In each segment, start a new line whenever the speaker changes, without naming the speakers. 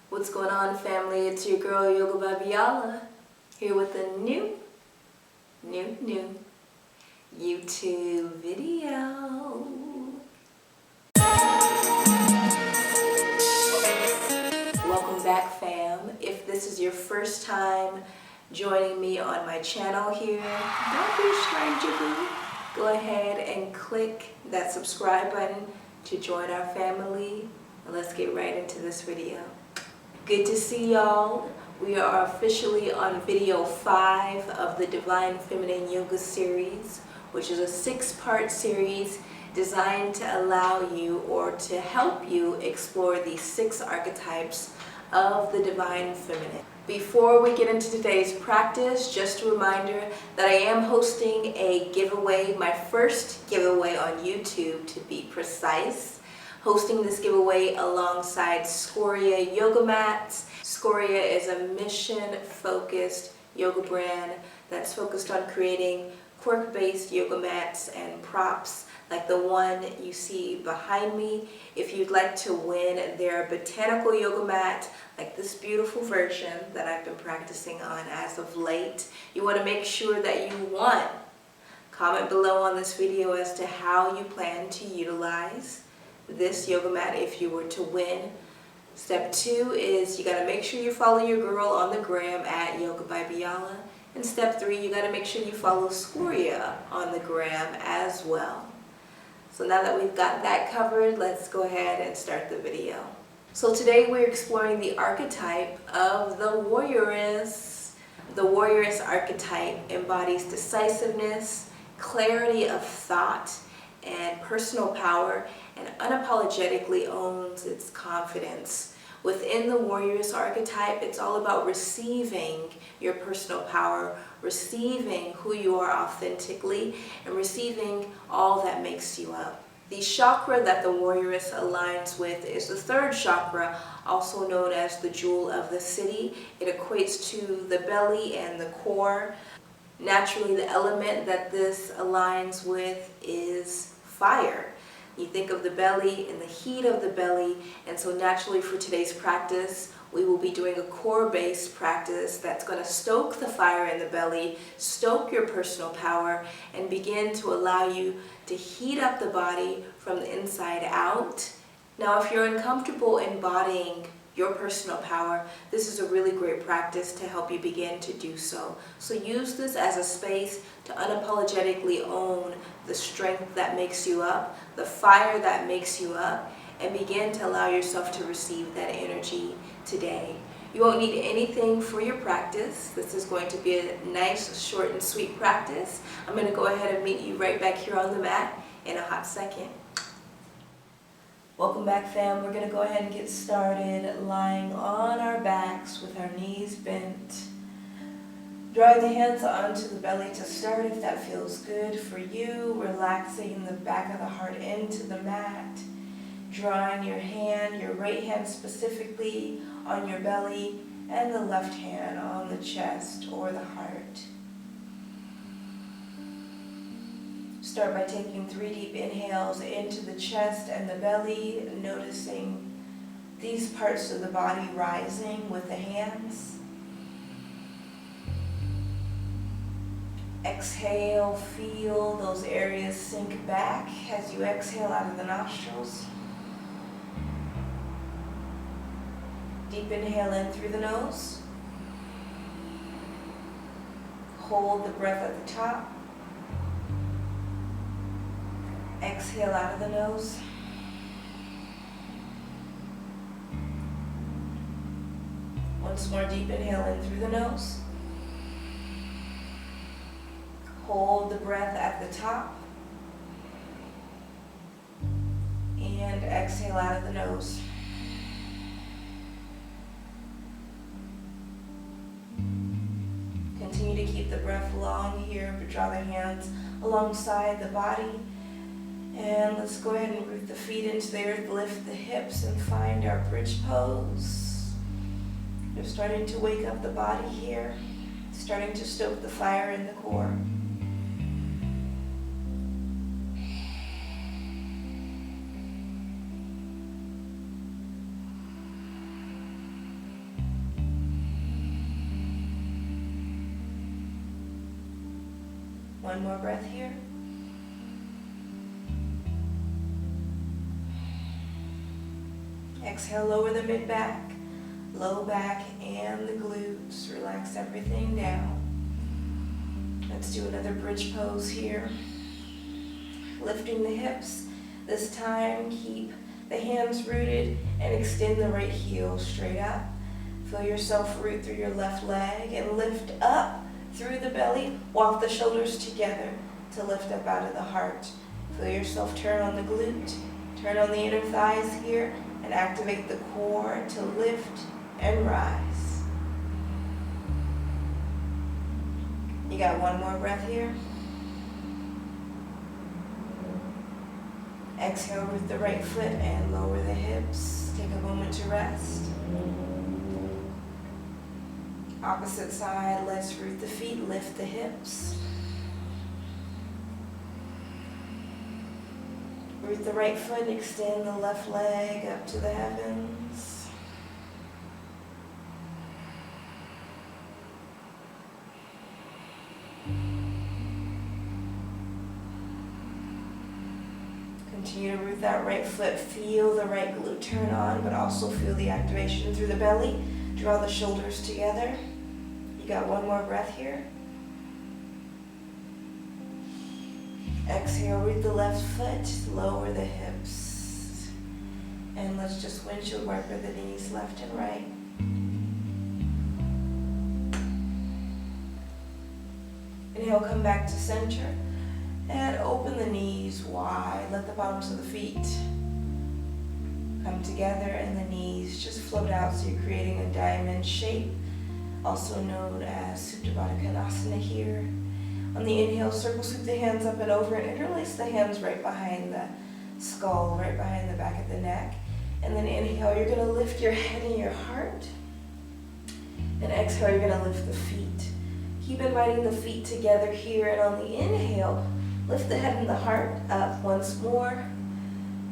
What's going on, family? It's your girl Yoga Babiala here with a new YouTube video. Welcome back, fam. If this is your first time joining me on my channel here, don't be a stranger, boo. Go ahead and click that subscribe button to join our family, and let's get right into this video. Good to see y'all. We are officially on video 5 of the Divine Feminine Yoga series, which is a 6-part series designed to allow you or to help you explore these 6 archetypes of the Divine Feminine. Before we get into today's practice, just a reminder that I am hosting a giveaway, my first giveaway on YouTube to be precise. Hosting this giveaway alongside Scoria yoga mats. Scoria is a mission-focused yoga brand that's focused on creating quirk-based yoga mats and props like the one you see behind me. If you'd like to win their botanical yoga mat, like this beautiful version that I've been practicing on as of late, you want to make sure that you won. Comment below on this video as to how you plan to utilize this yoga mat if you were to win. Step 2 is you got to make sure you follow your girl on the gram at Yoga by Biala. And step 3, you got to make sure you follow Scoria on the gram as well. So now that we've got that covered, let's go ahead and start the video. So today we're exploring the archetype of the Warrioress. The Warrioress archetype embodies decisiveness, clarity of thought, and personal power, and unapologetically owns its confidence. Within the Warrioress archetype, it's all about receiving your personal power, receiving who you are authentically, and receiving all that makes you up. The chakra that the Warrioress aligns with is the 3rd chakra, also known as the jewel of the city. It equates to the belly and the core. Naturally, the element that this aligns with is fire. You think of the belly and the heat of the belly, and so naturally for today's practice, we will be doing a core-based practice that's going to stoke the fire in the belly, stoke your personal power, and begin to allow you to heat up the body from the inside out. Now, if you're uncomfortable embodying your personal power, this is a really great practice to help you begin to do so. So use this as a space to unapologetically own the strength that makes you up, the fire that makes you up, and begin to allow yourself to receive that energy today. You won't need anything for your practice. This is going to be a nice, short, and sweet practice. I'm going to go ahead and meet you right back here on the mat in a hot second. Welcome back, fam. We're going to go ahead and get started lying on our backs with our knees bent. Drawing the hands onto the belly to start if that feels good for you. Relaxing the back of the heart into the mat. Drawing your hand, your right hand specifically, on your belly, and the left hand on the chest or the heart. Start by taking 3 deep inhales into the chest and the belly, noticing these parts of the body rising with the hands. Exhale, feel those areas sink back as you exhale out of the nostrils. Deep inhale in through the nose. Hold the breath at the top. Exhale out of the nose. Once more, deep inhale in through the nose. Hold the breath at the top. And exhale out of the nose. Continue to keep the breath long here, but draw the hands alongside the body. And let's go ahead and root the feet into the earth, lift the hips, and find our bridge pose. We're starting to wake up the body here, starting to stoke the fire in the core. One more breath here. Exhale, lower the mid-back, low back, and the glutes. Relax everything down. Let's do another bridge pose here. Lifting the hips. This time, keep the hands rooted and extend the right heel straight up. Feel yourself root through your left leg and lift up through the belly. Walk the shoulders together to lift up out of the heart. Feel yourself turn on the glute, turn on the inner thighs here, and activate the core to lift and rise. You got one more breath here. Exhale with the right foot and lower the hips. Take a moment to rest. Opposite side, let's root the feet, lift the hips. Root the right foot, extend the left leg up to the heavens. Continue to root that right foot. Feel the right glute turn on, but also feel the activation through the belly. Draw the shoulders together. You got one more breath here. Exhale, root the left foot, lower the hips. And let's just windshield wiper the knees left and right. Inhale, come back to center. And open the knees wide. Let the bottoms of the feet come together and the knees just float out, so you're creating a diamond shape, also known as Supta Baddha Konasana here. On the inhale, circle sweep the hands up and over and interlace the hands right behind the skull, right behind the back of the neck. And then inhale, you're going to lift your head and your heart. And exhale, you're going to lift the feet. Keep inviting the feet together here, and on the inhale, lift the head and the heart up once more.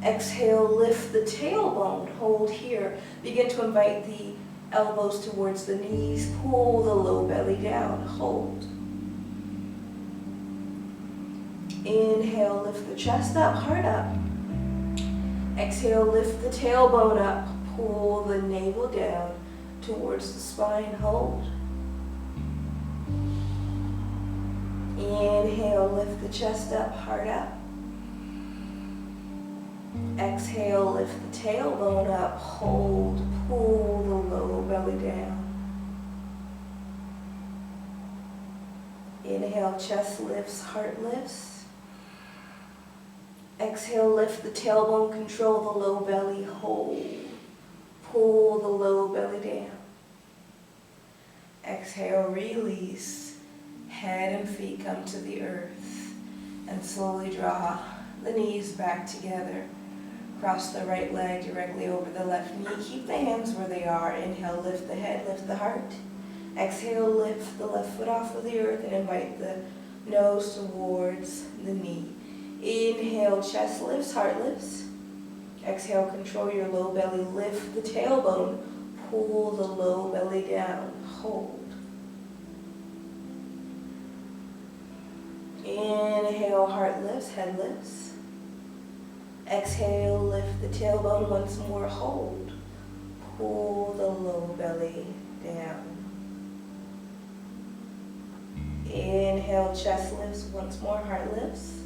Exhale, lift the tailbone, hold here. Begin to invite the elbows towards the knees, pull the low belly down, hold. Inhale, lift the chest up, heart up. Exhale, lift the tailbone up, pull the navel down towards the spine, hold. Inhale, lift the chest up, heart up. Exhale, lift the tailbone up, hold, pull the low belly down. Inhale, chest lifts, heart lifts. Exhale, lift the tailbone, control the low belly, hold, pull the low belly down. Exhale, release. Head and feet come to the earth, and slowly draw the knees back together. Cross the right leg directly over the left knee. Keep the hands where they are. Inhale, lift the head, lift the heart. Exhale, lift the left foot off of the earth and invite the nose towards the knee. Inhale, chest lifts, heart lifts. Exhale, control your low belly. Lift the tailbone, pull the low belly down, hold. Inhale, heart lifts, head lifts. Exhale, lift the tailbone once more, hold. Pull the low belly down. Inhale, chest lifts, once more, heart lifts.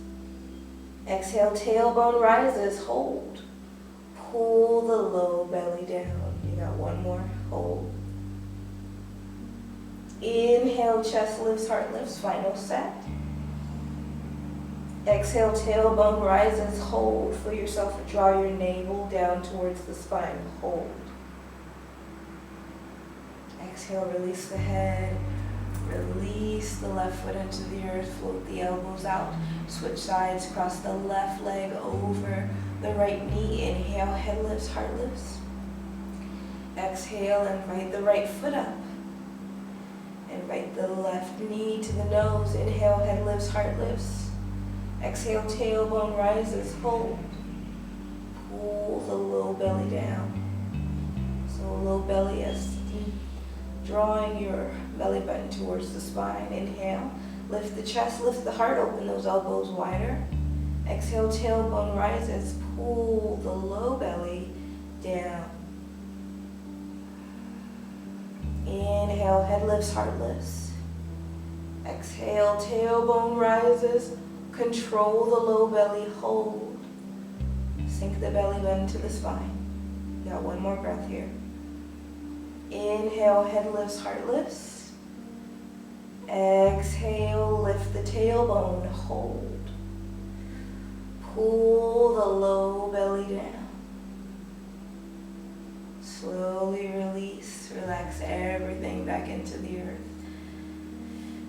Exhale, tailbone rises, hold. Pull the low belly down. You got one more, hold. Inhale, chest lifts, heart lifts, final set. Exhale, tailbone rises, hold. Feel yourself draw your navel down towards the spine, hold. Exhale, release the head. Release the left foot into the earth, float the elbows out. Switch sides, cross the left leg over the right knee. Inhale, head lifts, heart lifts. Exhale, invite the right foot up. Invite the left knee to the nose. Inhale, head lifts, heart lifts. Exhale, tailbone rises, hold. Pull the low belly down. So low belly is deep, drawing your belly button towards the spine. Inhale, Lift the chest, lift the heart, open those elbows wider. Exhale, tailbone rises, pull the low belly down. Inhale, head lifts, heart lifts. Exhale, tailbone rises, control the low belly, hold. Sink the belly button to the spine. Got one more breath here. Inhale, head lifts, heart lifts. Exhale, lift the tailbone, hold. Pull the low belly down. Slowly release, relax everything back into the earth.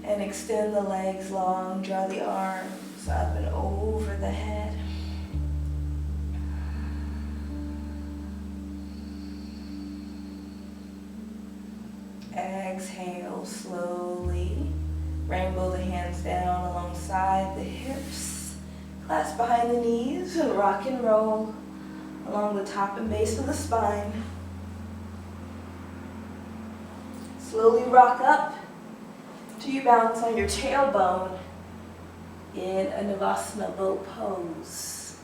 And extend the legs long, draw the arms up and over the head. Exhale slowly. Rainbow the hands down alongside the hips. Clasp behind the knees and rock and roll along the top and base of the spine. Slowly rock up till you balance on your tailbone in a Navasana boat pose.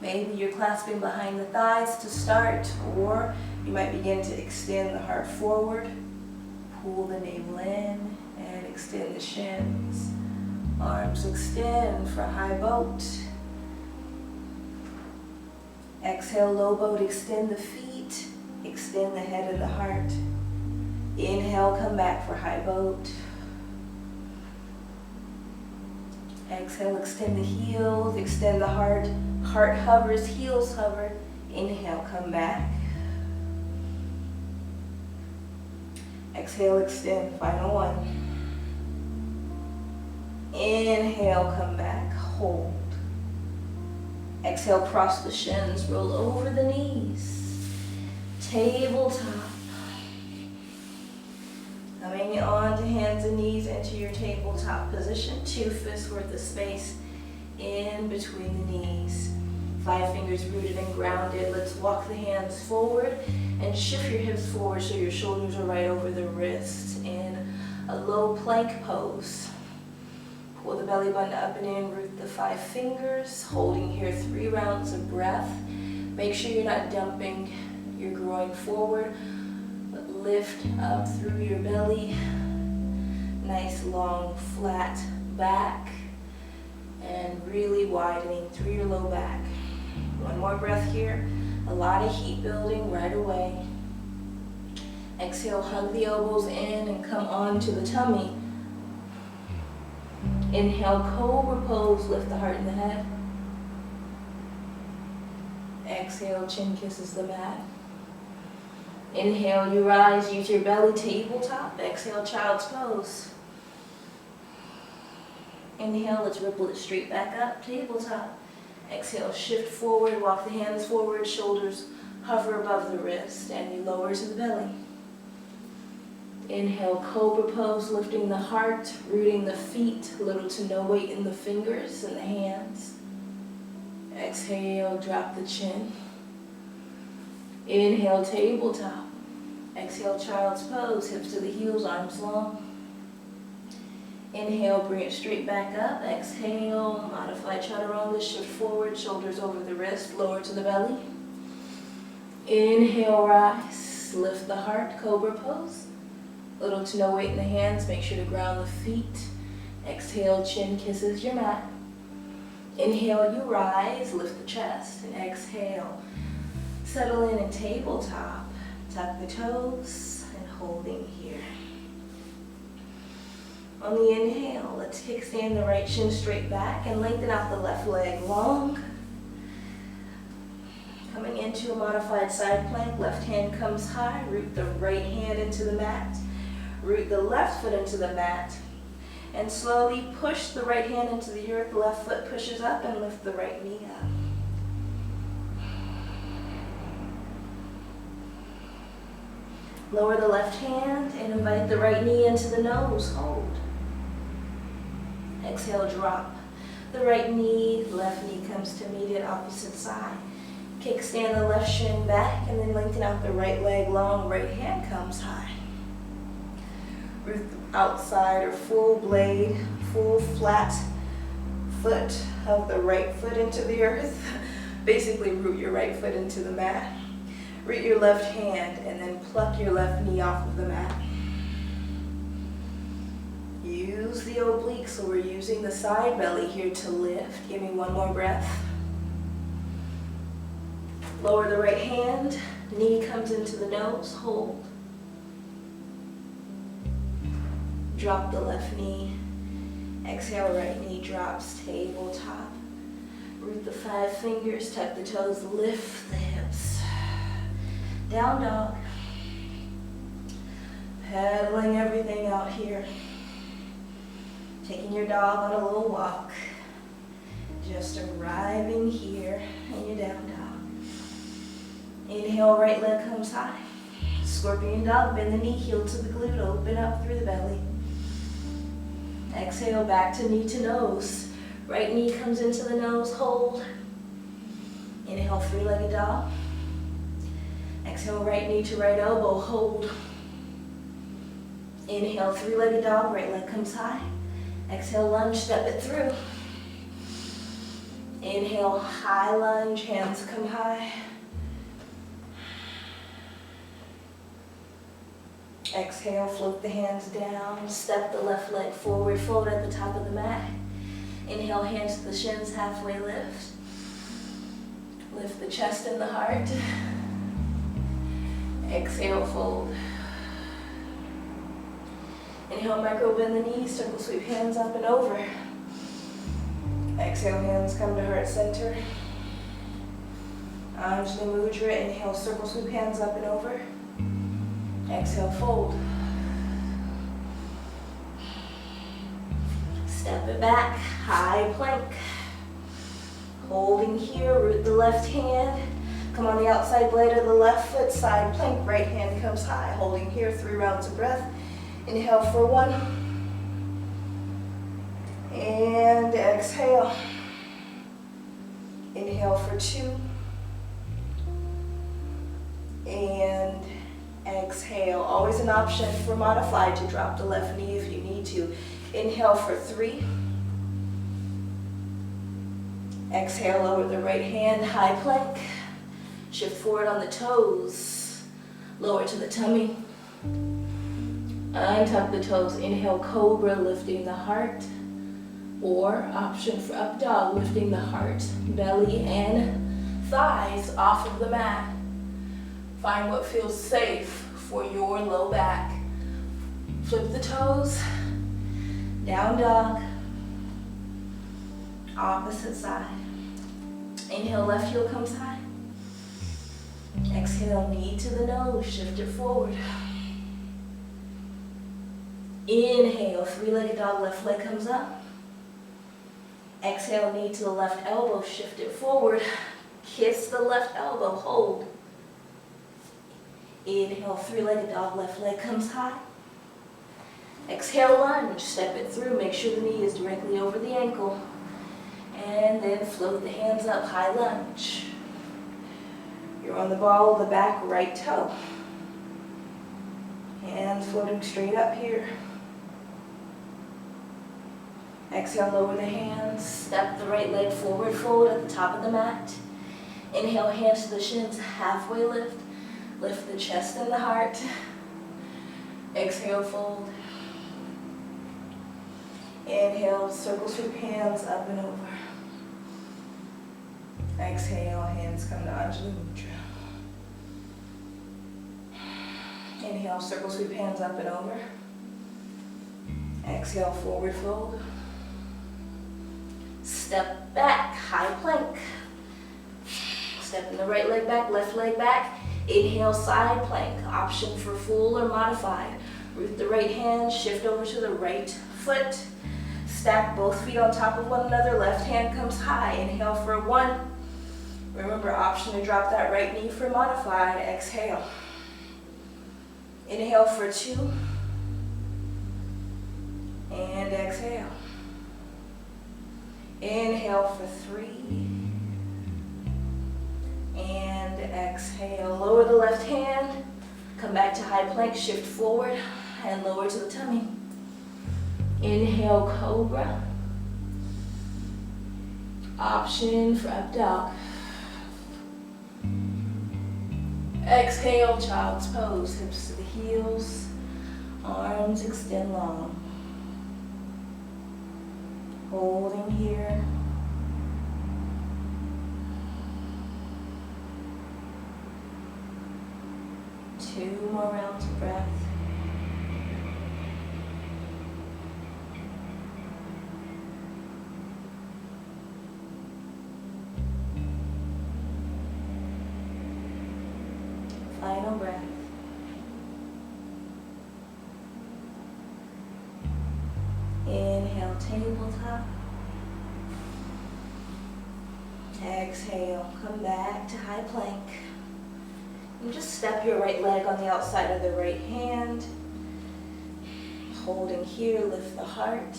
Maybe you're clasping behind the thighs to start, or you might begin to extend the heart forward. Pull the navel in and extend the shins. Arms extend for high boat. Exhale, low boat, extend the feet, extend the head and the heart. Inhale, come back for high boat. Exhale, extend the heels, extend the heart. Heart hovers, heels hover. Inhale, come back. Exhale, extend, final one. Inhale, come back, hold. Exhale, cross the shins, roll over the knees. Tabletop. Coming on to hands and knees into your tabletop position. 2 fists worth of space in between the knees. 5 fingers rooted and grounded. Let's walk the hands forward and shift your hips forward so your shoulders are right over the wrists in a low plank pose. Pull the belly button up and in, root the 5 fingers, holding here 3 rounds of breath. Make sure you're not dumping your groin forward, but lift up through your belly. Nice long flat back and really widening through your low back. One more breath here. A lot of heat building right away. Exhale, hug the elbows in and come onto the tummy. Inhale, cobra pose, lift the heart and the head. Exhale, chin kisses the mat. Inhale, you rise, use your belly, tabletop. Exhale, child's pose. Inhale, let's ripple it straight back up, tabletop. Exhale, shift forward, walk the hands forward, shoulders hover above the wrist, and you lower to the belly. Inhale, cobra pose, lifting the heart, rooting the feet, little to no weight in the fingers and the hands. Exhale, drop the chin. Inhale, tabletop. Exhale, child's pose, hips to the heels, arms long. Inhale, bring it straight back up. Exhale, modified chaturanga, shift forward, shoulders over the wrist, lower to the belly. Inhale, rise, lift the heart, cobra pose. Little to no weight in the hands, make sure to ground the feet. Exhale, chin kisses your mat. Inhale, you rise, lift the chest, and exhale. Settle in tabletop, tuck the toes, and holding here. On the inhale, let's kickstand the right shin straight back and lengthen out the left leg long. Coming into a modified side plank, left hand comes high, root the right hand into the mat, root the left foot into the mat, and slowly push the right hand into the earth, the left foot pushes up and lift the right knee up. Lower the left hand and invite the right knee into the nose, hold. Exhale, drop the right knee, left knee comes to meet it, opposite side. Kickstand the left shin back and then lengthen out the right leg long, right hand comes high. Root the outside or full blade, full flat foot of the right foot into the earth. Basically root your right foot into the mat. Root your left hand and then pluck your left knee off of the mat. Use the obliques, so we're using the side belly here to lift. Give me one more breath. Lower the right hand, knee comes into the nose, hold. Drop the left knee. Exhale, right knee drops, tabletop. Root the 5 fingers, tuck the toes, lift the hips. Down dog. Pedaling everything out here. Taking your dog on a little walk. Just arriving here in your down dog. Inhale, right leg comes high. Scorpion dog, bend the knee, heel to the glute, open up through the belly. Exhale, back to knee to nose. Right knee comes into the nose, hold. Inhale, 3-legged dog. Exhale, right knee to right elbow, hold. Inhale, 3-legged dog, right leg comes high. Exhale, lunge, step it through. Inhale, high lunge, hands come high. Exhale, float the hands down, step the left leg forward, fold at the top of the mat. Inhale, hands to the shins, halfway lift. Lift the chest and the heart. Exhale, fold. Inhale, micro bend the knees, circle sweep hands up and over. Exhale, hands come to heart center. Anjali Mudra, inhale, circle sweep hands up and over. Exhale, fold. Step it back, high plank. Holding here, root the left hand. Come on the outside blade of the left foot, side plank, right hand comes high. Holding here, 3 rounds of breath. Inhale for 1. And exhale. Inhale for 2. And exhale. Always an option for modified to drop the left knee if you need to. Inhale for 3. Exhale, lower the right hand, high plank. Shift forward on the toes. Lower to the tummy. Untuck the toes. Inhale, cobra, lifting the heart. Or option for up dog, lifting the heart, belly, and thighs off of the mat. Find what feels safe for your low back. Flip the toes. Down dog. Opposite side. Inhale, left heel comes high. Exhale, knee to the nose, shift it forward. Inhale, 3-legged dog, left leg comes up. Exhale, knee to the left elbow, shift it forward. Kiss the left elbow, hold. Inhale, 3-legged dog, left leg comes high. Exhale, lunge, step it through, make sure the knee is directly over the ankle. And then float the hands up, high lunge. You're on the ball of the back right toe. Hands floating straight up here. Exhale, lower the hands, step the right leg forward, fold at the top of the mat. Inhale, hands to the shins, halfway lift. Lift the chest and the heart. Exhale, fold. Inhale, circle sweep hands up and over. Exhale, hands come to Anjali Mudra. Inhale, circle sweep hands up and over. Exhale, forward fold. Step back, high plank. Step in the right leg back, left leg back. Inhale, side plank. Option for full or modified. Root the right hand, shift over to the right foot. Stack both feet on top of one another. Left hand comes high. Inhale for 1. Remember, option to drop that right knee for modified. Exhale. Inhale for 2. And exhale. Inhale for 3. And exhale. Lower the left hand. Come back to high plank. Shift forward. and lower to the tummy. Inhale, cobra. Option for up dog. Exhale, child's pose. Hips to the heels. Arms extend long. Holding here. Two more rounds of breath. Final breath. Inhale, tabletop. Exhale, come back to high plank. And just step your right leg on the outside of the right hand. Holding here, lift the heart.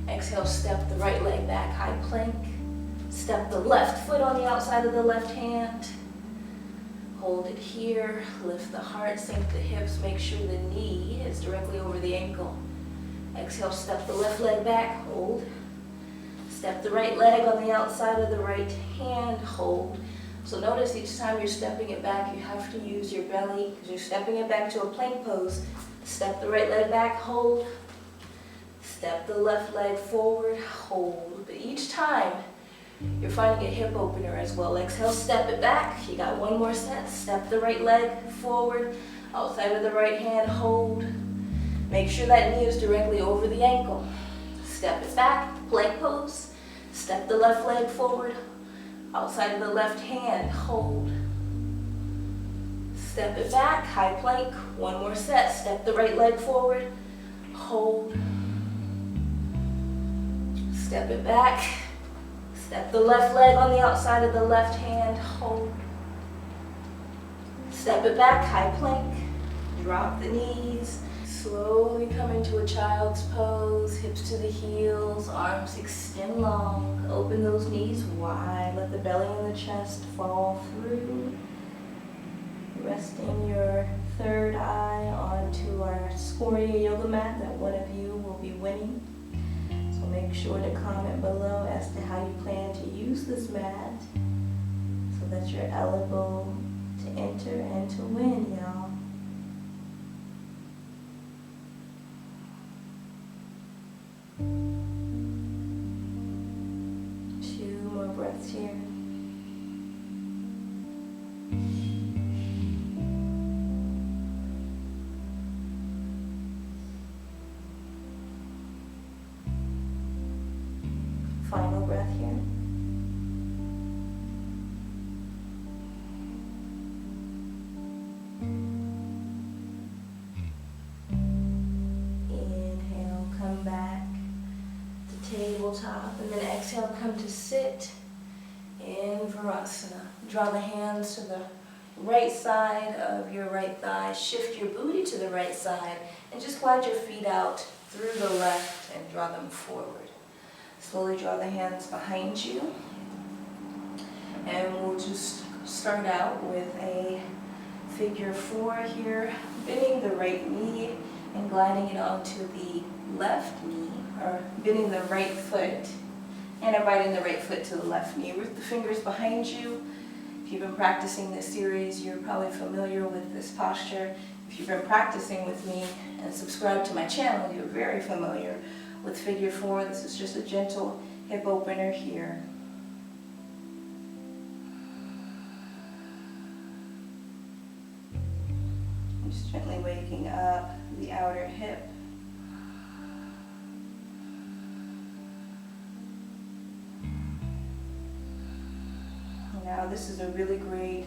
Exhale, step the right leg back, high plank. Step the left foot on the outside of the left hand. Hold it here, lift the heart, sink the hips, make sure the knee is directly over the ankle. Exhale, step the left leg back, hold. Step the right leg on the outside of the right hand, hold. So notice each time you're stepping it back, you have to use your belly because you're stepping it back to a plank pose. Step the right leg back, hold. Step the left leg forward, hold. But each time, you're finding a hip opener as well. Exhale, step it back. You got one more set. Step the right leg forward, outside of the right hand, hold. Make sure that knee is directly over the ankle. Step it back, plank pose. Step the left leg forward, outside of the left hand, hold. Step it back, high plank. One more set. Step the right leg forward, hold. Step it back. Step the left leg on the outside of the left hand, hold. Step it back, high plank. Drop the knees. Slowly come into a child's pose, hips to the heels, arms extend long. Open those knees wide, let the belly and the chest fall through. Resting your third eye onto our Warrior yoga mat that one of you will be winning. So make sure to comment below as to how you plan to use this mat so that you're eligible to enter and to win, y'all. Two more breaths here. Final breath here. Inhale, come back to tabletop, and then exhale, come to sit in Virasana. Draw the hands to the right side of your right thigh. Shift your booty to the right side, and just glide your feet out through the left and draw them forward. Slowly draw the hands behind you, and we'll just start out with a figure four here, bending the right knee and gliding it onto the left knee, or bending the right foot and inviting the right foot to the left knee with the fingers behind you. If you've been practicing this series, you're probably familiar with this posture. If you've been practicing with me and subscribed to my channel, you're very familiar with figure four. This is just a gentle hip opener here. Just gently waking up the outer hip. Now this is a really great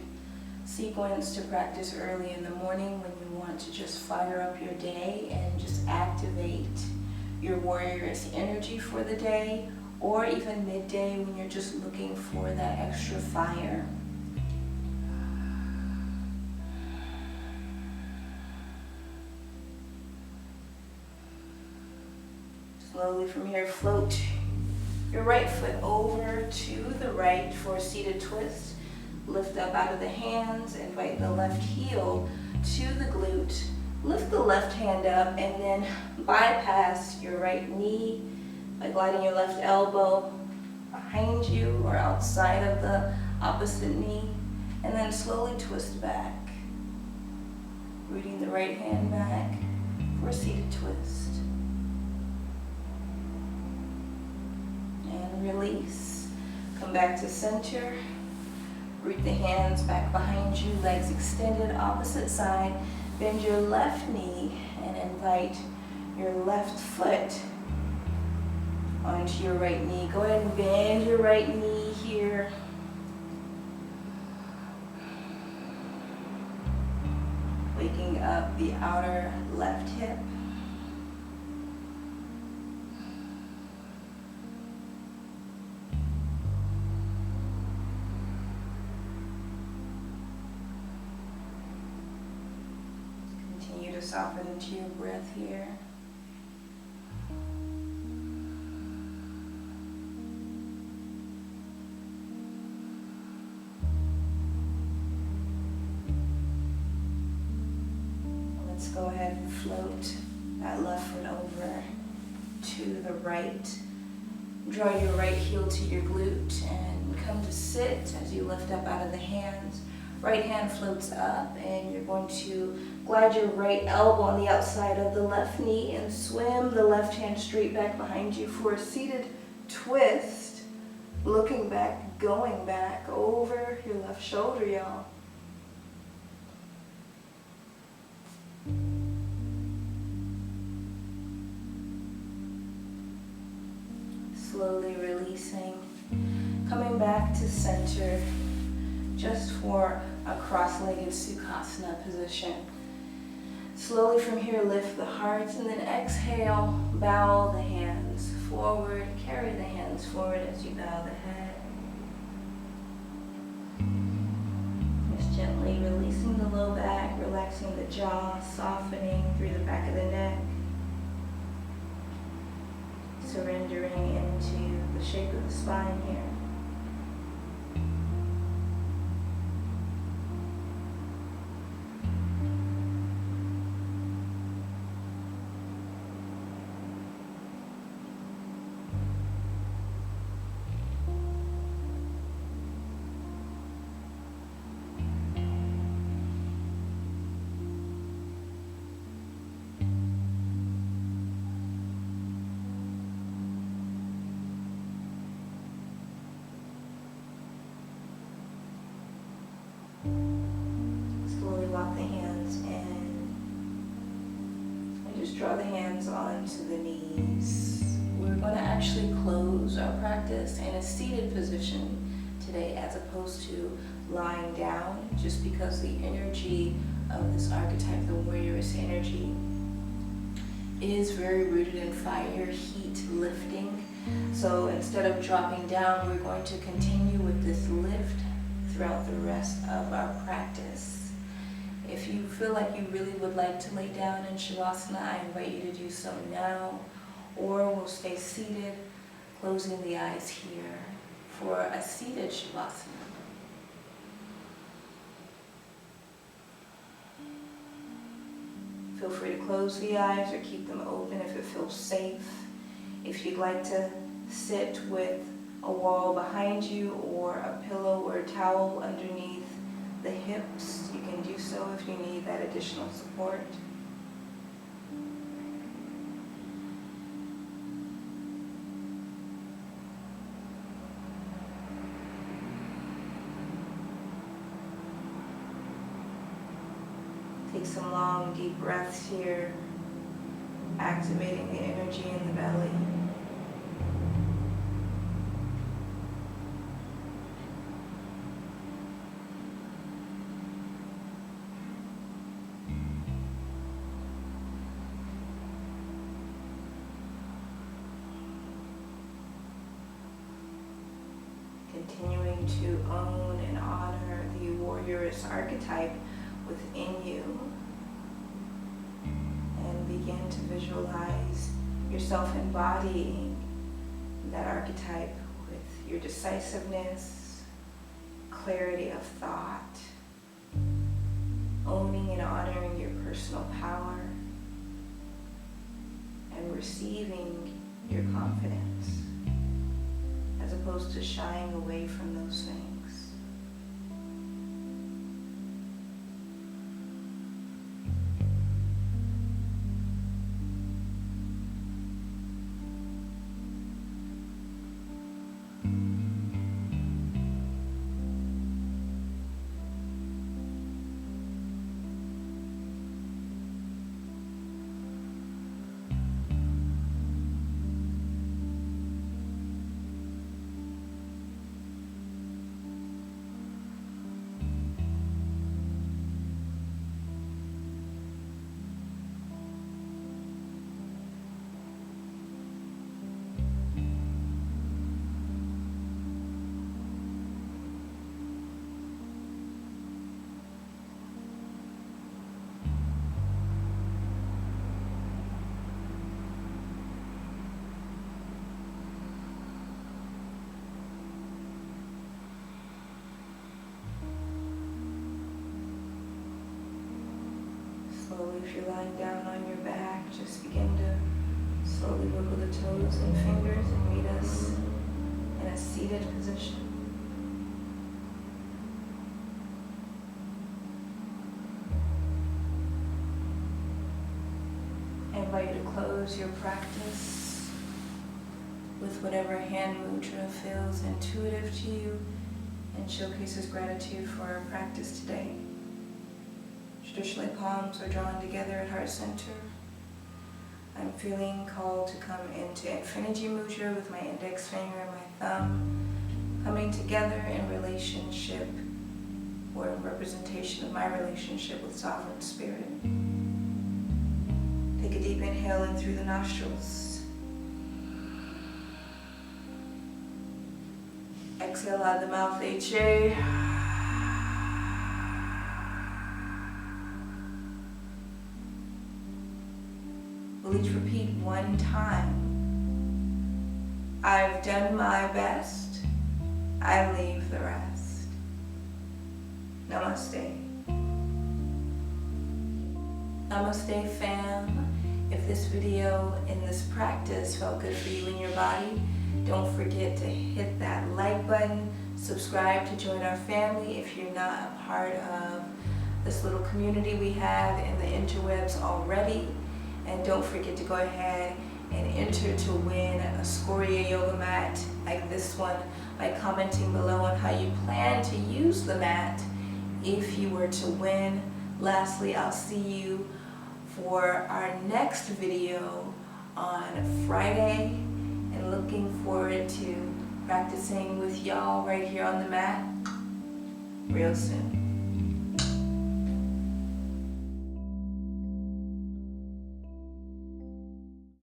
sequence to practice early in the morning when you want to just fire up your day and just activate your warrioress energy for the day, or even midday when you're just looking for that extra fire. Slowly from here, float your right foot over to the right for a seated twist. Lift up out of the hands, invite the left heel to the glute. Lift the left hand up and then bypass your right knee by gliding your left elbow behind you or outside of the opposite knee, and then slowly twist back. Rooting the right hand back for a seated twist. And release. Come back to center. Root the hands back behind you, legs extended, opposite side. Bend your left knee and invite your left foot onto your right knee. Go ahead and bend your right knee here. Waking up the outer left hip. Continue to soften into your breath here. Go ahead and float that left foot over to the right. Draw your right heel to your glute and come to sit as you lift up out of the hands. Right hand floats up and you're going to glide your right elbow on the outside of the left knee and swim the left hand straight back behind you for a seated twist. Looking back, going back over your left shoulder, y'all. Slowly releasing, coming back to center just for a cross-legged Sukhasana position. Slowly from here lift the heart and then exhale, bow the hands forward, carry the hands forward as you bow the head. Just gently releasing the low back, relaxing the jaw, softening through the back of the neck. Surrendering into the shape of the spine here. Lock the hands in and just draw the hands onto the knees. We're going to actually close our practice in a seated position today as opposed to lying down, just because the energy of this archetype, the Warrioress energy, is very rooted in fire, heat, lifting. So instead of dropping down, we're going to continue with this lift throughout the rest of our practice. If you feel like you really would like to lay down in Shavasana, I invite you to do so now, or we'll stay seated, closing the eyes here for a seated Shavasana. Feel free to close the eyes or keep them open if it feels safe. If you'd like to sit with a wall behind you or a pillow or a towel underneath the hips, you can do so if you need that additional support. Take some long, deep breaths here, activating the energy in the belly. Continuing to own and honor the Warrioress archetype within you, and begin to visualize yourself embodying that archetype with your decisiveness, clarity of thought, owning and honoring your personal power, and receiving your confidence, as opposed to shying away from those things. Slowly, if you're lying down on your back, just begin to slowly wiggle the toes and fingers and meet us in a seated position. I invite you to close your practice with whatever hand mudra feels intuitive to you and showcases gratitude for our practice today. Traditionally, palms are drawn together at heart center. I'm feeling called to come into Infinity Mudra with my index finger and my thumb coming together in relationship or in representation of my relationship with Sovereign Spirit. Take a deep inhale in through the nostrils. Exhale out the mouth, HA. We'll each repeat one time. I've done my best. I leave the rest. Namaste. Namaste, fam. If this video and this practice felt good for you and your body, don't forget to hit that like button, subscribe to join our family if you're not a part of this little community we have in the interwebs already. And don't forget to go ahead and enter to win a Scoria yoga mat like this one by commenting below on how you plan to use the mat if you were to win. Lastly, I'll see you for our next video on Friday, and looking forward to practicing with y'all right here on the mat real soon.